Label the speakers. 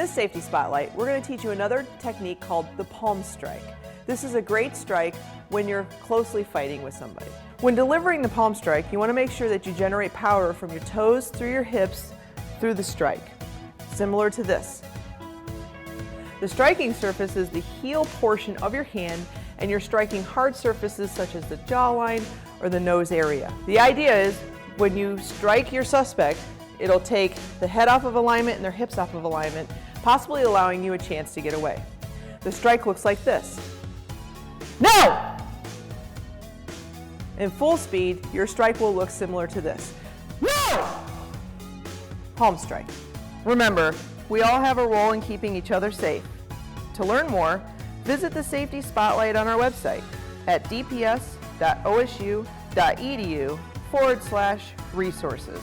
Speaker 1: this safety spotlight, we're going to teach you another technique called the palm strike. This is a great strike when you're closely fighting with somebody. When delivering the palm strike, you want to make sure that you generate power from your toes through your hips through the strike, similar to this. The striking surface is the heel portion of your hand, and you're striking hard surfaces such as the jawline or the nose area. The idea is when you strike your suspect, it'll take the head off of alignment and their hips off of alignment, possibly allowing you a chance to get away. The strike looks like this. No! In full speed, your strike will look similar to this. No! Palm strike. Remember, we all have a role in keeping each other safe. To learn more, visit the Safety Spotlight on our website at dps.osu.edu/resources.